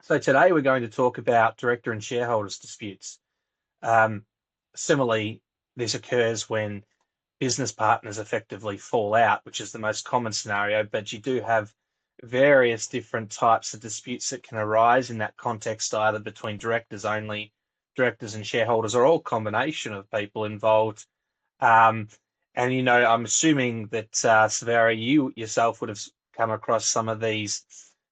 So today we're going to talk about director and shareholders disputes. Um, Similarly, this occurs when business partners effectively fall out, which is the most common scenario, but you do have various different types of disputes that can arise in that context, either between directors only, directors and shareholders, or all combination of people involved. Um, and, I'm assuming that, Sverre, you yourself would have come across some of these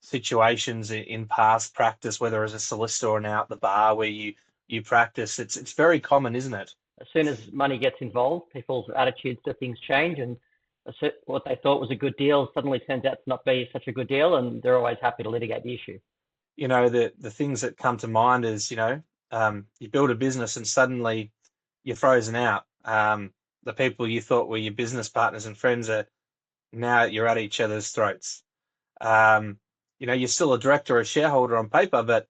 situations in past practice, whether as a solicitor or now at the bar where you practice. It's very common, isn't it? As soon as money gets involved, people's attitudes to things change, and what they thought was a good deal suddenly turns out to not be such a good deal, and they're always happy to litigate the issue. The things that come to mind is, you build a business and suddenly you're frozen out. The people you thought were your business partners and friends are now you're at each other's throats. Um, you're still a director or a shareholder on paper, but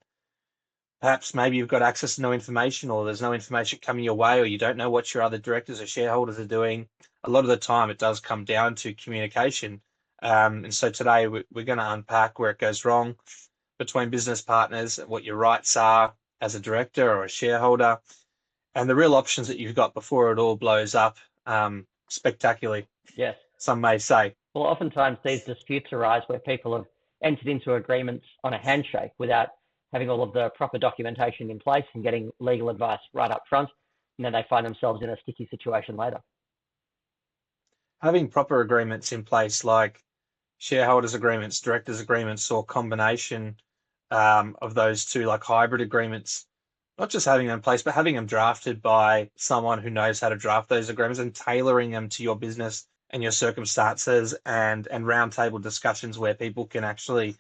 perhaps maybe you've got access to no information, or there's no information coming your way, or you don't know what your other directors or shareholders are doing. A lot of the time, it does come down to communication. And so today we're going to unpack where it goes wrong between business partners, what your rights are as a director or a shareholder, and the real options that you've got before it all blows up spectacularly, Yes. some may say. Well, oftentimes these disputes arise where people have entered into agreements on a handshake without having all of the proper documentation in place and getting legal advice right up front, and then they find themselves in a sticky situation later. Having proper agreements in place, like shareholders agreements, directors agreements, or combination of those two, like hybrid agreements, not just having them in place, but having them drafted by someone who knows how to draft those agreements and tailoring them to your business and your circumstances, and roundtable discussions where people can actually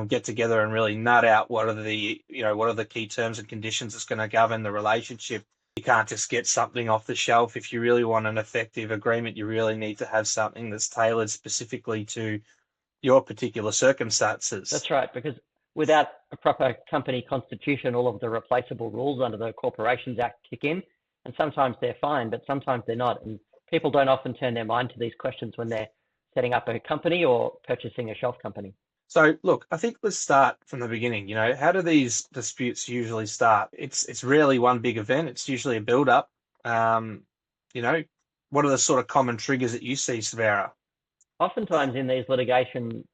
get together and really nut out what are the key terms and conditions that's going to govern the relationship. You can't just get something off the shelf. If you really want an effective agreement, you really need to have something that's tailored specifically to your particular circumstances. That's right, because without a proper company constitution, all of the replaceable rules under the Corporations Act kick in, and sometimes they're fine, but sometimes they're not. And people don't often turn their mind to these questions when they're setting up a company or purchasing a shelf company. So look, I think let's start from the beginning. How do these disputes usually start? It's rarely one big event. It's usually a build up. What are the sort of common triggers that you see, Sverre? Oftentimes in these litigation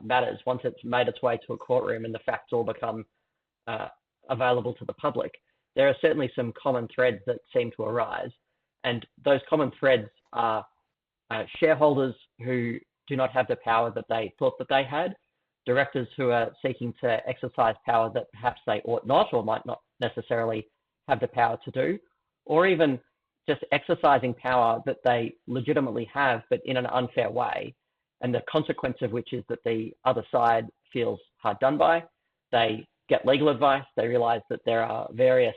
matters, once it's made its way to a courtroom and the facts all become available to the public, there are certainly some common threads that seem to arise. And those common threads are shareholders who do not have the power that they thought that they had, directors who are seeking to exercise power that perhaps they ought not or might not necessarily have the power to do, or even just exercising power that they legitimately have, but in an unfair way. And the consequence of which is that the other side feels hard done by. They get legal advice. They realize that there are various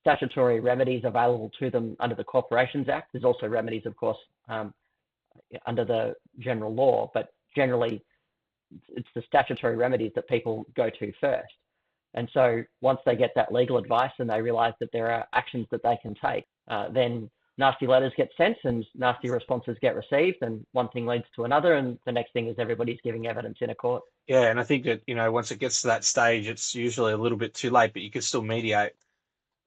statutory remedies available to them under the Corporations Act. There's also remedies, of course, under the general law, but generally it's the statutory remedies that people go to first. And so once they get that legal advice and they realize that there are actions that they can take, then nasty letters get sent and nasty responses get received, and one thing leads to another, and the next thing is everybody's giving evidence in a court. Yeah, and I think that, once it gets to that stage, it's usually a little bit too late, but you can still mediate.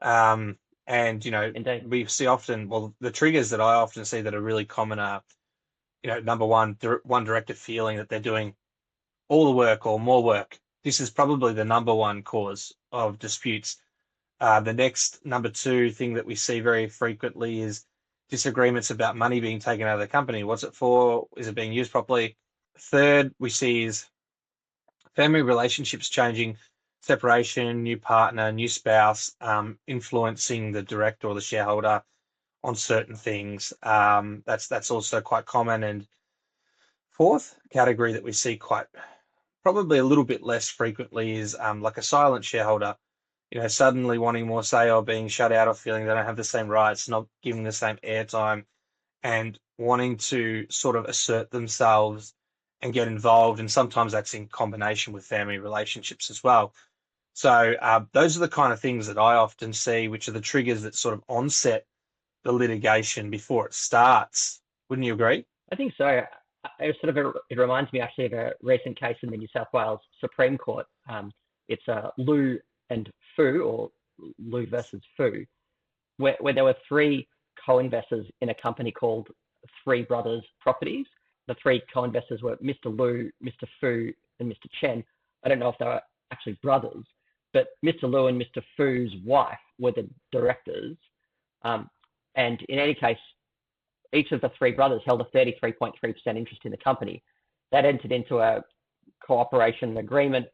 And, Indeed. we see often, well, the triggers that I often see that are really common are, number one, one director feeling that they're doing all the work or more work. This is probably the number one cause of disputes. The next number two thing that we see very frequently is disagreements about money being taken out of the company. What's it for? Is it being used properly? Third, we see is family relationships changing, separation, new partner, new spouse, influencing the director or the shareholder on certain things. That's also quite common. And fourth category that we see quite probably a little bit less frequently is like a silent shareholder, suddenly wanting more say or being shut out or feeling they don't have the same rights, not giving the same airtime, and wanting to sort of assert themselves and get involved. And sometimes that's in combination with family relationships as well. So those are the kind of things that I often see, which are the triggers that sort of onset the litigation before it starts. Wouldn't you agree? I think so. It reminds me actually of a recent case in the New South Wales Supreme Court. It's Lu and Fu, or Lu versus Fu, where there were three co-investors in a company called Three Brothers Properties. The three co-investors were Mr. Lu, Mr. Fu, and Mr. Chen. I don't know if they were actually brothers, but Mr. Lu and Mr. Fu's wife were the directors. And in any case, each of the three brothers held a 33.3% interest in the company. That entered into a cooperation agreement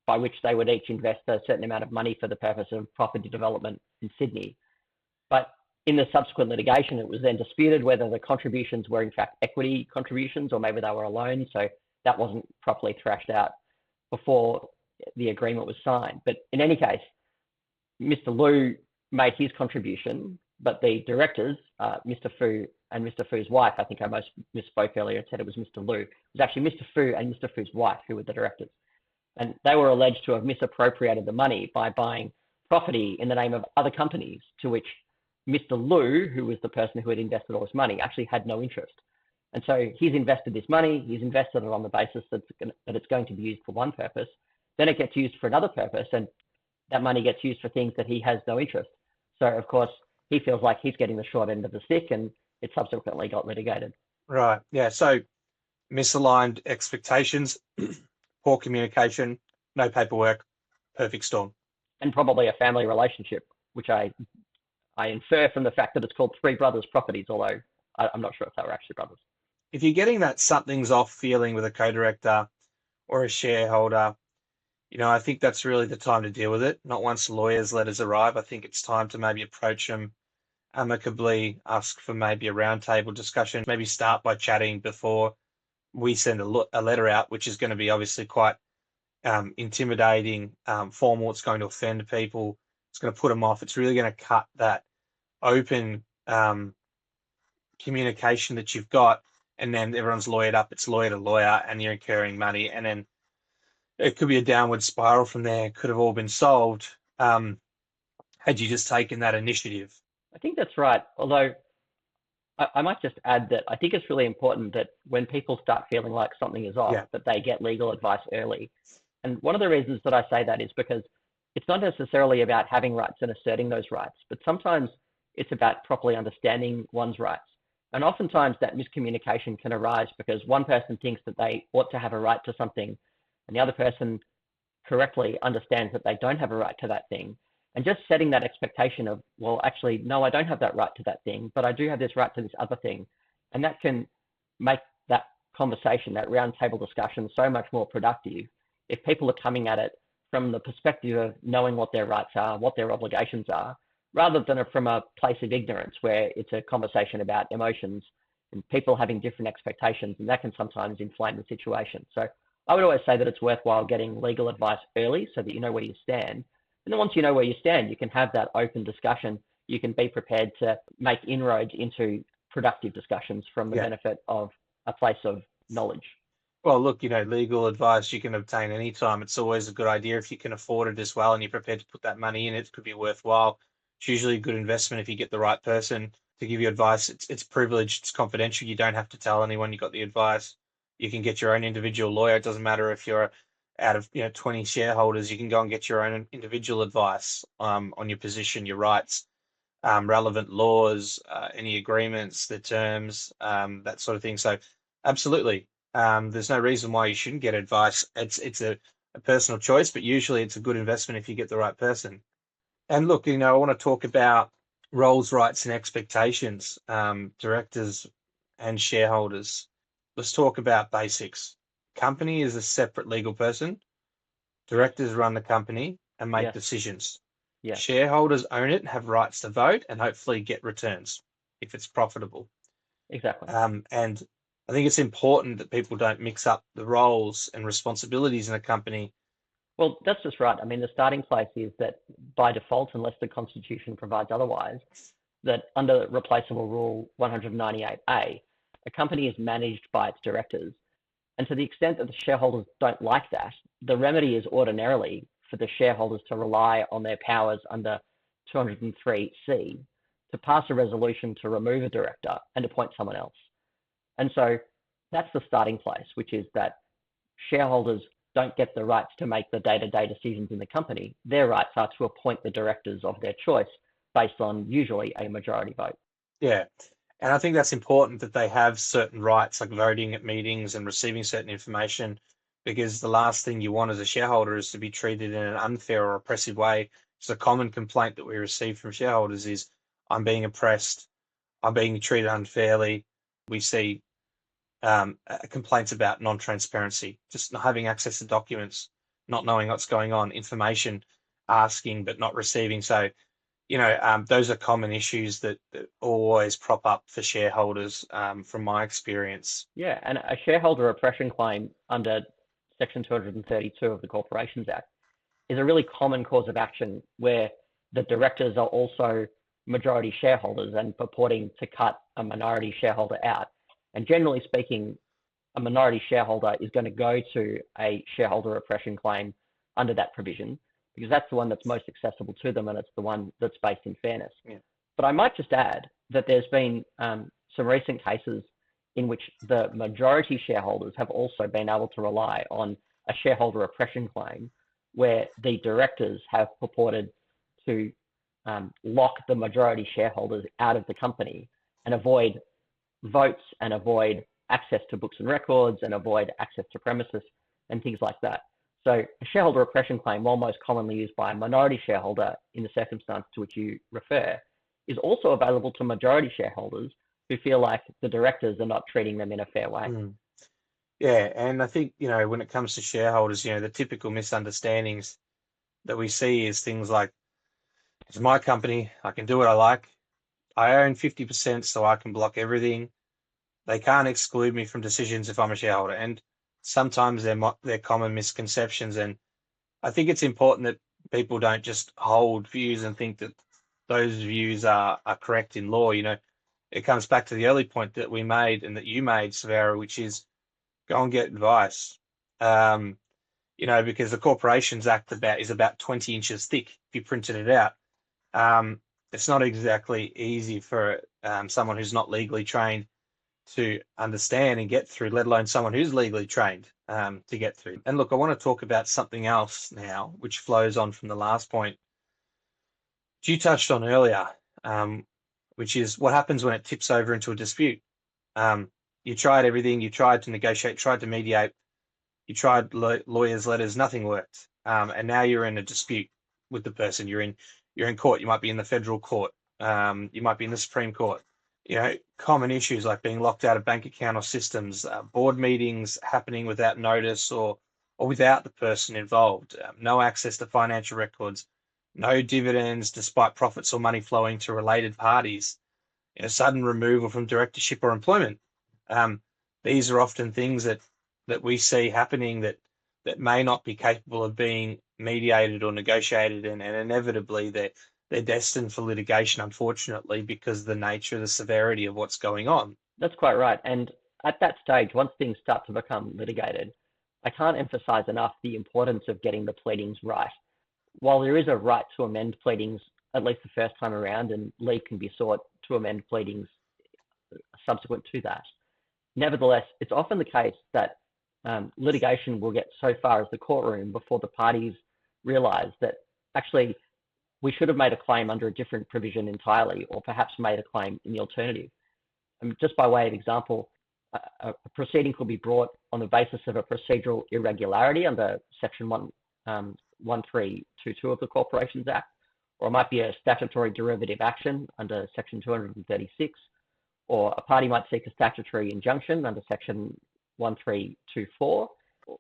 by which they would each invest a certain amount of money for the purpose of property development in Sydney. But in the subsequent litigation, it was then disputed whether the contributions were in fact equity contributions or maybe they were a loan. So that wasn't properly thrashed out before the agreement was signed. But in any case, Mr. Lu made his contribution, but the directors, Mr. Fu and Mr. Fu's wife, I think I misspoke earlier and said it was Mr. Lu. It was actually Mr. Fu and Mr. Fu's wife who were the directors. And they were alleged to have misappropriated the money by buying property in the name of other companies, to which Mr. Lu, who was the person who had invested all this money, actually had no interest. And so he's invested this money, he's invested it on the basis that it's going to be used for one purpose, then it gets used for another purpose, and that money gets used for things that he has no interest. So, of course, he feels like he's getting the short end of the stick, and it subsequently got litigated. Right. Yeah. So misaligned expectations, poor communication, no paperwork, perfect storm. And probably a family relationship, which I infer from the fact that it's called Three Brothers Properties, although I'm not sure if they were actually brothers. If you're getting that something's off feeling with a co-director or a shareholder, I think that's really the time to deal with it. Not once lawyers' letters arrive. I think it's time to maybe approach them amicably, ask for maybe a roundtable discussion, maybe start by chatting before we send a letter out, which is going to be obviously quite intimidating, formal. It's going to offend people. It's going to put them off. It's really going to cut that open communication that you've got, and then everyone's lawyered up. It's lawyer to lawyer, and you're incurring money, and then it could be a downward spiral from there. It could have all been solved had you just taken that initiative. I think that's right. Although I might just add that I think it's really important that when people start feeling like something is off, that they get legal advice early. And one of the reasons that I say that is because it's not necessarily about having rights and asserting those rights, but sometimes it's about properly understanding one's rights. And oftentimes that miscommunication can arise because one person thinks that they ought to have a right to something, and the other person correctly understands that they don't have a right to that thing. And just setting that expectation of, well, actually, no, I don't have that right to that thing, but I do have this right to this other thing. And that can make that conversation, that roundtable discussion, so much more productive if people are coming at it from the perspective of knowing what their rights are, what their obligations are, rather than from a place of ignorance where it's a conversation about emotions and people having different expectations, and that can sometimes inflame the situation. So I would always say that it's worthwhile getting legal advice early so that you know where you stand. And then once you know where you stand, you can have that open discussion. You can be prepared to make inroads into productive discussions from the benefit of a place of knowledge. Well, look, legal advice you can obtain anytime. It's always a good idea if you can afford it as well and you're prepared to put that money in. It could be worthwhile. It's usually a good investment if you get the right person to give you advice. It's privileged, it's confidential. You don't have to tell anyone you got the advice. You can get your own individual lawyer. It doesn't matter if you're out of 20 shareholders. You can go and get your own individual advice on your position, your rights, relevant laws, any agreements, the terms, that sort of thing. So absolutely. There's no reason why you shouldn't get advice. It's a personal choice, but usually it's a good investment if you get the right person. And look, I want to talk about roles, rights, and expectations, directors and shareholders. Let's talk about basics. Company is a separate legal person. Directors run the company and make decisions. Shareholders own it and have rights to vote and hopefully get returns if it's profitable. Exactly. And I think it's important that people don't mix up the roles and responsibilities in a company. Well, that's just right. I mean, the starting place is that by default, unless the Constitution provides otherwise, that under replaceable rule 198A, a company is managed by its directors. And to the extent that the shareholders don't like that, the remedy is ordinarily for the shareholders to rely on their powers under 203C to pass a resolution to remove a director and appoint someone else. And so that's the starting place, which is that shareholders don't get the rights to make the day-to-day decisions in the company. Their rights are to appoint the directors of their choice based on usually a majority vote. Yeah. And I think that's important that they have certain rights, like voting at meetings and receiving certain information, because the last thing you want as a shareholder is to be treated in an unfair or oppressive way. It's a common complaint that we receive from shareholders is, I'm being oppressed, I'm being treated unfairly. We see complaints about non-transparency, just not having access to documents, not knowing what's going on, information, asking but not receiving. So, those are common issues that always prop up for shareholders, from my experience. Yeah, and a shareholder oppression claim under Section 232 of the Corporations Act is a really common cause of action where the directors are also majority shareholders and purporting to cut a minority shareholder out. And generally speaking, a minority shareholder is going to go to a shareholder oppression claim under that provision because that's the one that's most accessible to them and it's the one that's based in fairness. Yeah. But I might just add that there's been some recent cases in which the majority shareholders have also been able to rely on a shareholder oppression claim where the directors have purported to lock the majority shareholders out of the company and avoid votes and avoid access to books and records and avoid access to premises and things like that. So a shareholder oppression claim, while most commonly used by a minority shareholder in the circumstance to which you refer, is also available to majority shareholders who feel like the directors are not treating them in a fair way. Yeah, and I think, when it comes to shareholders, the typical misunderstandings that we see is things like, it's my company, I can do what I like. I own 50%, so I can block everything. They can't exclude me from decisions if I'm a shareholder. And sometimes they're common misconceptions. And I think it's important that people don't just hold views and think that those views are correct in law. It comes back to the early point that we made and that you made, Savara, which is go and get advice. Because the Corporations Act is about 20 inches thick if you printed it out. It's not exactly easy for someone who's not legally trained to understand and get through, let alone someone who's legally trained to get through. And look, I want to talk about something else now, which flows on from the last point you touched on earlier, which is what happens when it tips over into a dispute. You tried everything, you tried to negotiate, tried to mediate, you tried lawyers' letters, nothing worked. And now you're in a dispute with the person. You're in court. You might be in the federal court. You might be in the Supreme Court. Common issues like being locked out of bank account or systems, board meetings happening without notice or without the person involved, no access to financial records, no dividends despite profits or money flowing to related parties, sudden removal from directorship or employment. These are often things that we see happening that may not be capable of being mediated or negotiated, and inevitably they're destined for litigation, unfortunately, because of the nature of the severity of what's going on. That's quite right. And at that stage, once things start to become litigated, I can't emphasize enough the importance of getting the pleadings right. While there is a right to amend pleadings, at least the first time around, and leave can be sought to amend pleadings subsequent to that, nevertheless, it's often the case that litigation will get so far as the courtroom before the parties realize that actually we should have made a claim under a different provision entirely, or perhaps made a claim in the alternative. Just by way of example, a proceeding could be brought on the basis of a procedural irregularity under Section 1322 of the Corporations Act, or it might be a statutory derivative action under Section 236, or a party might seek a statutory injunction under Section 1324,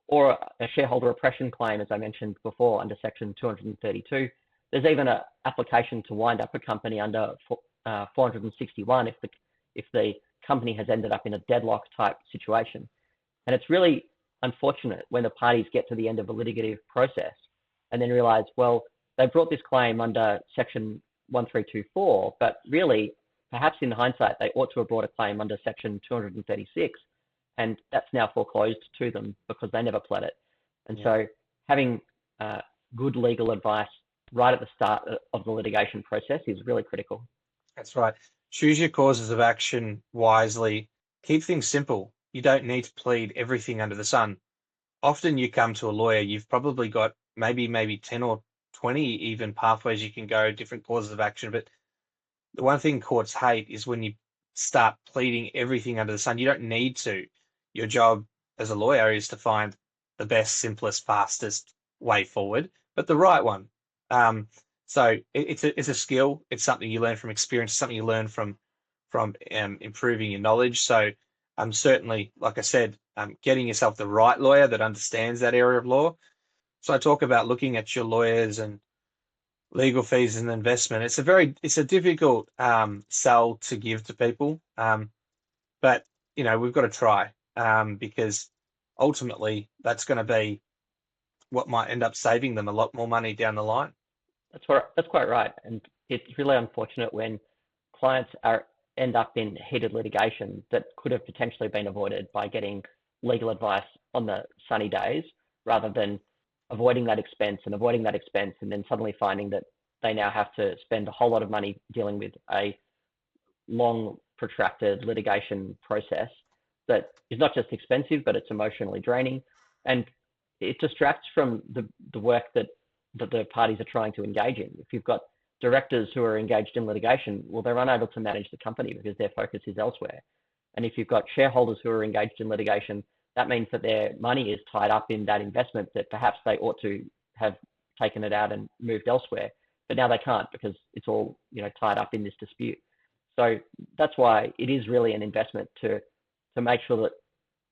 or a shareholder oppression claim, as I mentioned before, under Section 232. There's even an application to wind up a company under 461 if the company has ended up in a deadlock type situation. And it's really unfortunate when the parties get to the end of a litigative process and then realize, well, they brought this claim under Section 1324, but really, perhaps in hindsight, they ought to have brought a claim under Section 236, and that's now foreclosed to them because they never pled it. And so having good legal advice right at the start of the litigation process is really critical. That's right. Choose your causes of action wisely. Keep things simple. You don't need to plead everything under the sun. often you come to a lawyer, you've probably got maybe 10 or 20 even pathways you can go, different causes of action. But the one thing courts hate is when you start pleading everything under the sun. You don't need to. Your job as a lawyer is to find the best, simplest, fastest way forward, but the right one. So it's a skill. It's something you learn from experience. Something you learn from improving your knowledge. So certainly, like I said, getting yourself the right lawyer that understands that area of law. So I talk about looking at your lawyers and legal fees and investment. It's a difficult sell to give to people, but we've got to try because ultimately that's going to be what might end up saving them a lot more money down the line. That's quite right, and it's really unfortunate when clients end up in heated litigation that could have potentially been avoided by getting legal advice on the sunny days, rather than avoiding that expense and then suddenly finding that they now have to spend a whole lot of money dealing with a long, protracted litigation process that is not just expensive, but it's emotionally draining, and it distracts from the work that the parties are trying to engage in. If you've got directors who are engaged in litigation, well, they're unable to manage the company because their focus is elsewhere. And if you've got shareholders who are engaged in litigation, that means that their money is tied up in that investment that perhaps they ought to have taken it out and moved elsewhere, but now they can't because it's all tied up in this dispute. So that's why it is really an investment to make sure that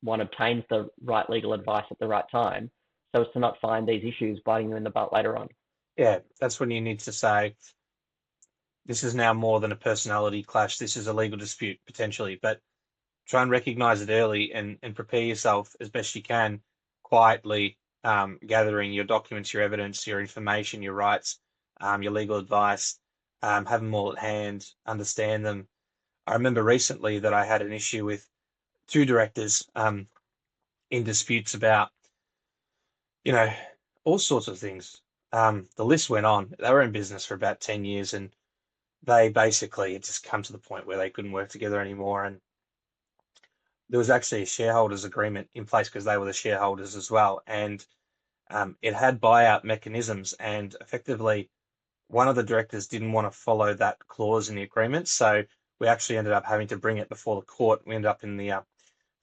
one obtains the right legal advice at the right time, so as to not find these issues biting you in the butt later on. Yeah, that's when you need to say, this is now more than a personality clash. This is a legal dispute potentially, but try and recognize it early and prepare yourself as best you can, quietly, gathering your documents, your evidence, your information, your rights, your legal advice, have them all at hand, understand them. I remember recently that I had an issue with two directors in disputes about, you know, all sorts of things. The list went on. They were in business for about 10 years and they basically had just come to the point where they couldn't work together anymore. And there was actually a shareholders agreement in place because they were the shareholders as well. And it had buyout mechanisms. And effectively, one of the directors didn't want to follow that clause in the agreement. So we actually ended up having to bring it before the court. We ended up in the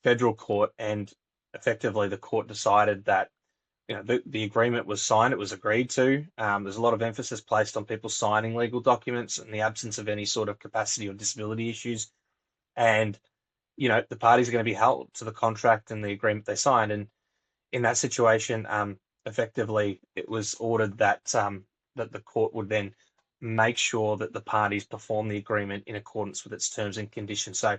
federal court, and effectively the court decided that the agreement was signed, it was agreed to. There's a lot of emphasis placed on people signing legal documents in the absence of any sort of capacity or disability issues, and the parties are going to be held to the contract and the agreement they signed. And in that situation, effectively, it was ordered that that the court would then make sure that the parties perform the agreement in accordance with its terms and conditions. So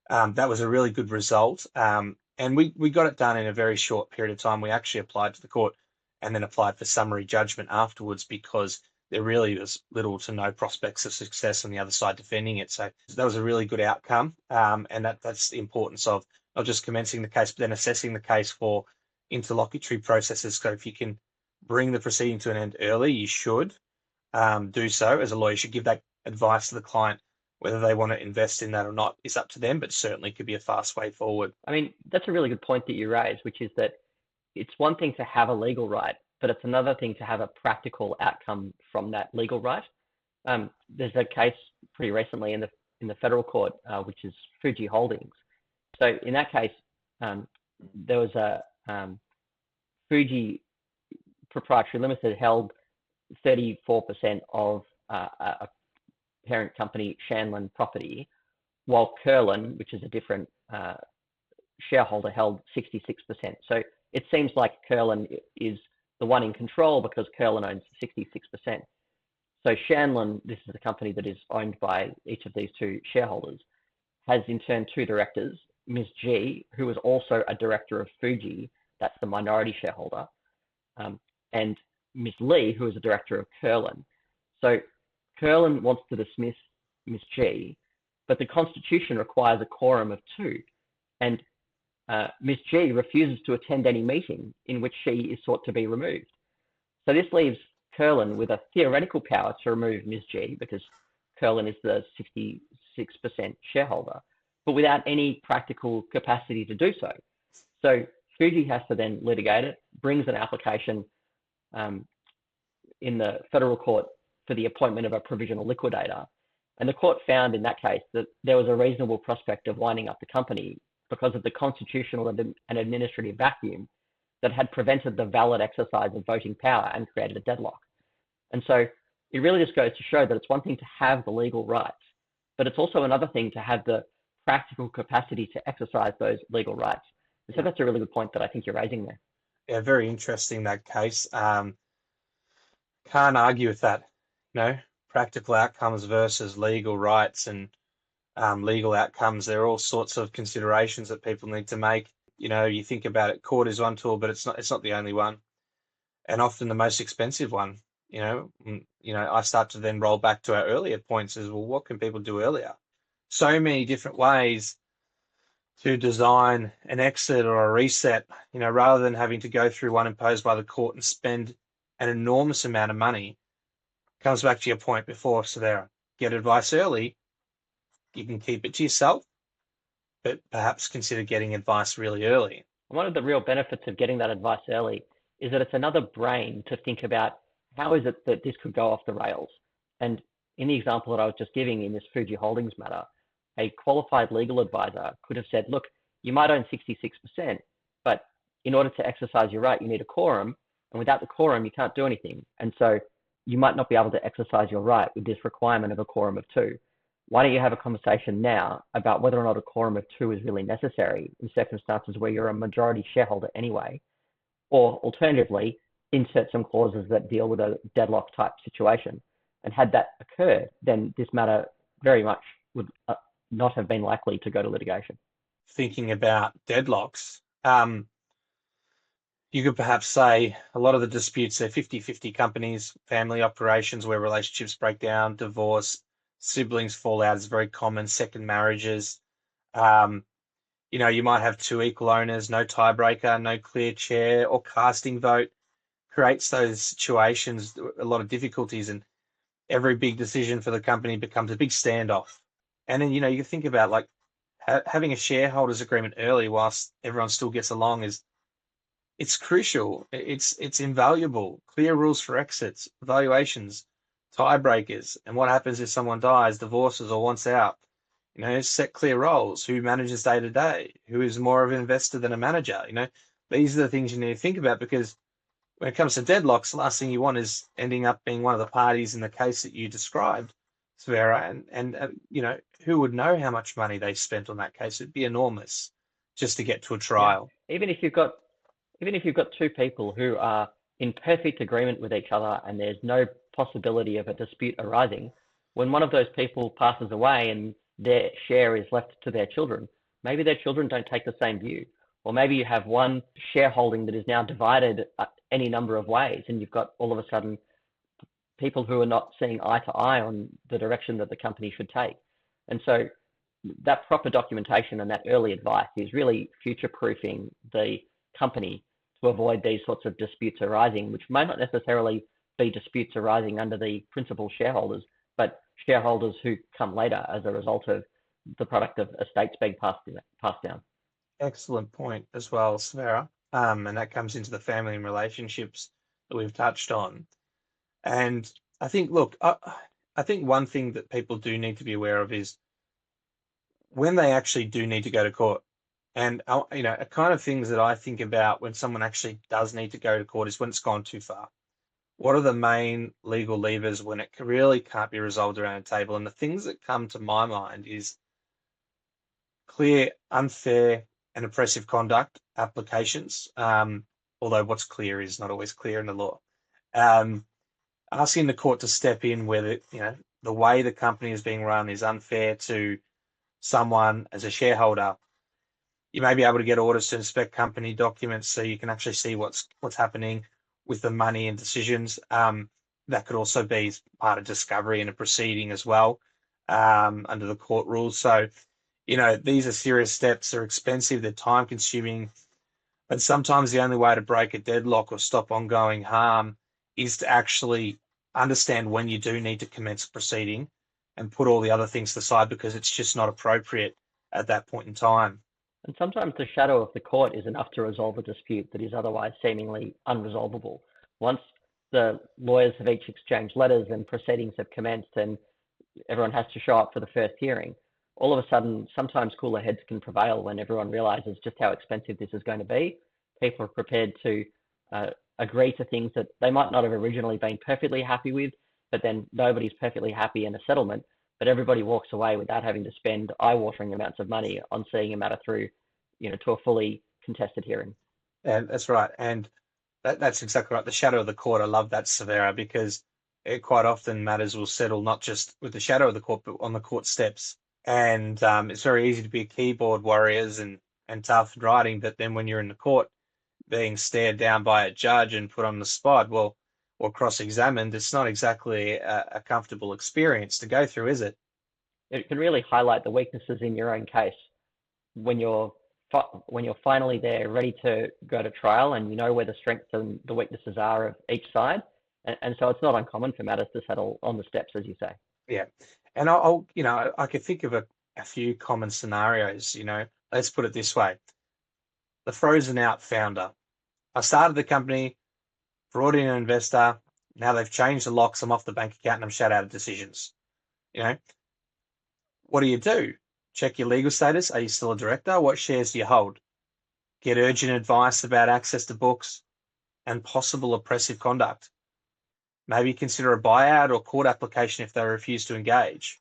that was a really good result. And we got it done in a very short period of time. We actually applied to the court and then applied for summary judgment afterwards because there really was little to no prospects of success on the other side defending it. So that was a really good outcome. And that's the importance of not just commencing the case, but then assessing the case for interlocutory processes. So if you can bring the proceeding to an end early, you should do so. As a lawyer, you should give that advice to the client. Whether they want to invest in that or not is up to them, but certainly could be a fast way forward. I mean, that's a really good point that you raise, which is that it's one thing to have a legal right, but it's another thing to have a practical outcome from that legal right. There's a case pretty recently in the federal court, which is Fuji Holdings. So in that case, there was a Fuji Proprietary Limited held 34% of a parent company, Shanlin Property, while Curlin, which is a different shareholder, held 66%. So it seems like Curlin is the one in control because Curlin owns 66%. So Shanlin, this is a company that is owned by each of these two shareholders, has in turn two directors, Ms. G, who is also a director of Fuji, that's the minority shareholder, and Ms. Lee, who is a director of Curlin. So Curlin wants to dismiss Ms. G, but the Constitution requires a quorum of two, and Ms. G refuses to attend any meeting in which she is sought to be removed. So this leaves Curlin with a theoretical power to remove Ms. G because Curlin is the 66% shareholder, but without any practical capacity to do so. So Fuji has to then litigate it, brings an application in the federal court for the appointment of a provisional liquidator. And the court found in that case that there was a reasonable prospect of winding up the company because of the constitutional and administrative vacuum that had prevented the valid exercise of voting power and created a deadlock. And so it really just goes to show that it's one thing to have the legal rights, but it's also another thing to have the practical capacity to exercise those legal rights. And so that's a really good point that I think you're raising there. Yeah, very interesting, that case. Can't argue with that. Practical outcomes versus legal rights and legal outcomes. There are all sorts of considerations that people need to make. You think about it, court is one tool, but it's not the only one, and often the most expensive one. I start to then roll back to our earlier points as well. What can people do earlier? So many different ways to design an exit or a reset, rather than having to go through one imposed by the court and spend an enormous amount of money. Comes back to your point before, Severa. Get advice early. You can keep it to yourself, but perhaps consider getting advice really early. One of the real benefits of getting that advice early is that it's another brain to think about how is it that this could go off the rails. And in the example that I was just giving in this Fuji Holdings matter, a qualified legal advisor could have said, look, you might own 66%, but in order to exercise your right, you need a quorum. And without the quorum, you can't do anything. And so you might not be able to exercise your right with this requirement of a quorum of 2. Why don't you have a conversation now about whether or not a quorum of 2 is really necessary in circumstances where you're a majority shareholder anyway? Or alternatively, insert some clauses that deal with a deadlock type situation. And had that occurred, then this matter very much would not have been likely to go to litigation. Thinking about deadlocks, you could perhaps say a lot of the disputes are 50-50 companies, family operations where relationships break down, divorce, siblings fall out is very common, second marriages. You might have 2 equal owners, no tiebreaker, no clear chair or casting vote. Creates those situations, a lot of difficulties, and every big decision for the company becomes a big standoff. And then, you think about like having a shareholders agreement early whilst everyone still gets along it's crucial. It's invaluable. Clear rules for exits, valuations, tiebreakers, and what happens if someone dies, divorces, or wants out. Set clear roles. Who manages day to day? Who is more of an investor than a manager? These are the things you need to think about, because when it comes to deadlocks, the last thing you want is ending up being one of the parties in the case that you described, Sverre, and who would know how much money they spent on that case? It'd be enormous just to get to a trial. Yeah. Even if you've got 2 people who are in perfect agreement with each other and there's no possibility of a dispute arising, when one of those people passes away and their share is left to their children, maybe their children don't take the same view. Or maybe you have one shareholding that is now divided any number of ways, and you've got all of a sudden people who are not seeing eye to eye on the direction that the company should take. And so that proper documentation and that early advice is really future-proofing the company to avoid these sorts of disputes arising, which may not necessarily be disputes arising under the principal shareholders, but shareholders who come later as a result of the product of estates being passed down. Excellent point as well, Sverre. And that comes into the family and relationships that we've touched on. And I think, look, I think one thing that people do need to be aware of is when they actually do need to go to court. And, a kind of things that I think about when someone actually does need to go to court is when it's gone too far. What are the main legal levers when it really can't be resolved around a table? And the things that come to my mind is clear, unfair, and oppressive conduct applications, although what's clear is not always clear in the law. Asking the court to step in where the way the company is being run is unfair to someone as a shareholder. You may be able to get orders to inspect company documents so you can actually see what's happening with the money and decisions. That could also be part of discovery in a proceeding as well, under the court rules. So, these are serious steps. They're expensive. They're time consuming. But sometimes the only way to break a deadlock or stop ongoing harm is to actually understand when you do need to commence a proceeding and put all the other things aside because it's just not appropriate at that point in time. And sometimes the shadow of the court is enough to resolve a dispute that is otherwise seemingly unresolvable. Once the lawyers have each exchanged letters and proceedings have commenced and everyone has to show up for the first hearing, all of a sudden, sometimes cooler heads can prevail when everyone realizes just how expensive this is going to be. People are prepared to agree to things that they might not have originally been perfectly happy with, but then nobody's perfectly happy in a settlement, but everybody walks away without having to spend eye-watering amounts of money on seeing a matter through, to a fully contested hearing. And that's right. And that's exactly right. The shadow of the court. I love that, Severa, because quite often matters will settle not just with the shadow of the court, but on the court steps. And it's very easy to be a keyboard warriors and tough writing, but then when you're in the court, being stared down by a judge and put on the spot, well, or cross-examined, it's not exactly a comfortable experience to go through, is it? It can really highlight the weaknesses in your own case when you're finally there, ready to go to trial, and you know where the strengths and the weaknesses are of each side. And so it's not uncommon for matters to settle on the steps, as you say. Yeah. And I'll I could think of a few common scenarios, let's put it this way. The frozen out founder. I started the company, brought in an investor. Now they've changed the locks. I'm off the bank account and I'm shut out of decisions. You know, what do? Check your legal status. Are you still a director? What shares do you hold? Get urgent advice about access to books and possible oppressive conduct. Maybe consider a buyout or court application if they refuse to engage.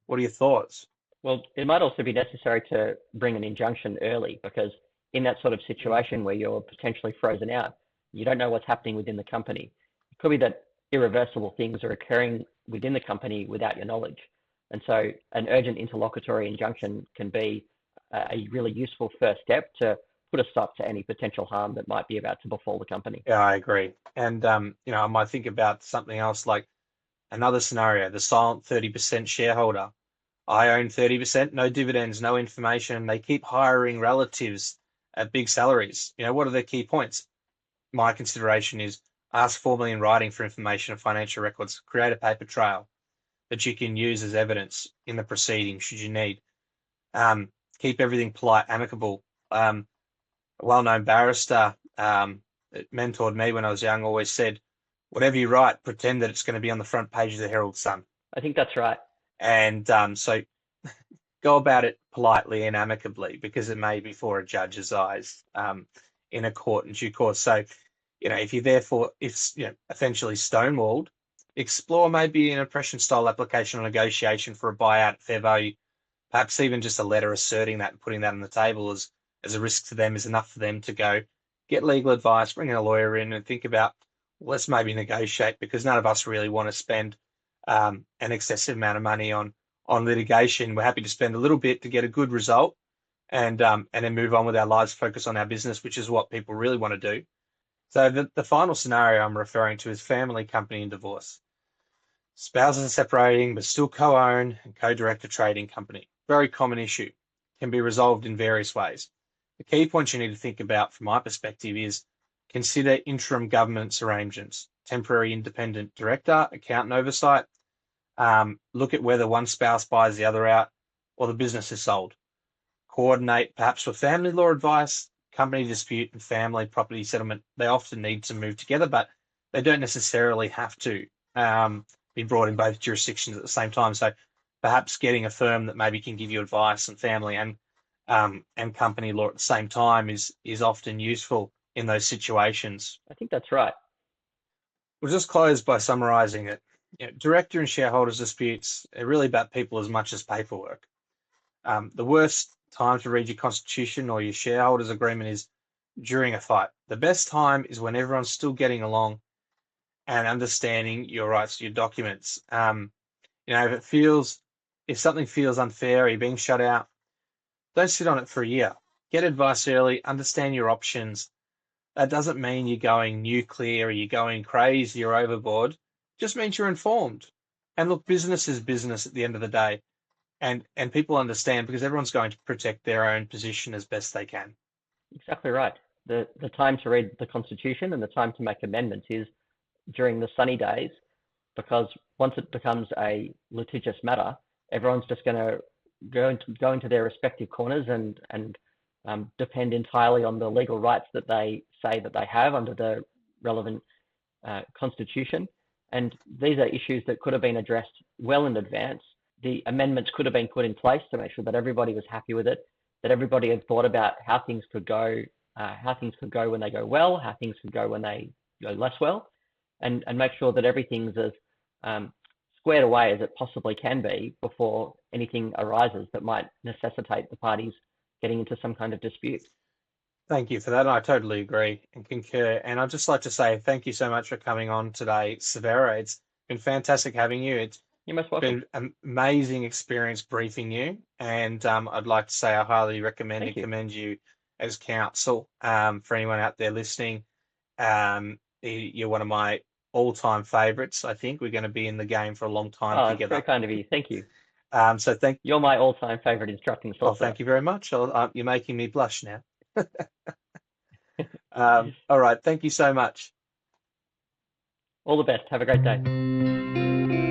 What are your thoughts? Well, it might also be necessary to bring an injunction early, because in that sort of situation where you're potentially frozen out, you don't know what's happening within the company. It could be that irreversible things are occurring within the company without your knowledge. And so an urgent interlocutory injunction can be a really useful first step to put a stop to any potential harm that might be about to befall the company. Yeah, I agree. And, I might think about something else like another scenario, the silent 30% shareholder. I own 30%, no dividends, no information. They keep hiring relatives at big salaries. What are the key points? My consideration is ask formally in writing for information and financial records, create a paper trail that you can use as evidence in the proceeding should you need. Keep everything polite, amicable. A well-known barrister that mentored me when I was young always said, whatever you write, pretend that it's going to be on the front page of the Herald Sun. I think that's right. And so go about it politely and amicably, because it may be for a judge's eyes in a court in due course. So, if you're therefore, if essentially stonewalled, explore maybe an oppression style application or negotiation for a buyout at fair value. Perhaps even just a letter asserting that and putting that on the table as a risk to them is enough for them to go get legal advice, bring a lawyer in and think about, well, let's maybe negotiate, because none of us really want to spend an excessive amount of money on litigation. We're happy to spend a little bit to get a good result and then move on with our lives, focus on our business, which is what people really want to do. So the final scenario I'm referring to is family, company, and divorce. Spouses are separating but still co-own and co-direct a trading company. Very common issue. Can be resolved in various ways. The key points you need to think about from my perspective is consider interim governance arrangements, temporary independent director, accountant oversight. Look at whether one spouse buys the other out or the business is sold. Coordinate perhaps with family law advice, company dispute and family property settlement. They often need to move together, but they don't necessarily have to be brought in both jurisdictions at the same time. So perhaps getting a firm that maybe can give you advice on family and company law at the same time is often useful in those situations. I think that's right. We'll just close by summarizing it. Director and shareholders disputes are really about people as much as paperwork. The worst time to read your constitution or your shareholders agreement is during a fight. The best time is when everyone's still getting along and understanding your rights to your documents. If something feels unfair, or you're being shut out, don't sit on it for a year. Get advice early, understand your options. That doesn't mean you're going nuclear or you're going crazy or overboard. It just means you're informed. And look, business is business at the end of the day. And people understand, because everyone's going to protect their own position as best they can. Exactly right. The time to read the Constitution and the time to make amendments is during the sunny days, because once it becomes a litigious matter, everyone's just going to go into their respective corners and depend entirely on the legal rights that they say that they have under the relevant constitution. And these are issues that could have been addressed well in advance. The amendments could have been put in place to make sure that everybody was happy with it, that everybody had thought about how things could go when they go well, how things could go when they go less well, and make sure that everything's as squared away as it possibly can be before anything arises that might necessitate the parties getting into some kind of dispute. Thank you for that. I totally agree and concur. And I'd just like to say thank you so much for coming on today, Severa. It's been fantastic having you. It's You're most welcome. been an amazing experience briefing you. And I'd like to say I highly recommend and commend you as counsel. For anyone out there listening, you're one of my all-time favorites. I think we're going to be in the game for a long time together. It's very kind of you. Thank you. So You're my all-time favorite instructing solicitor. Oh, thank you very much. You're making me blush now. All right. Thank you so much. All the best. Have a great day.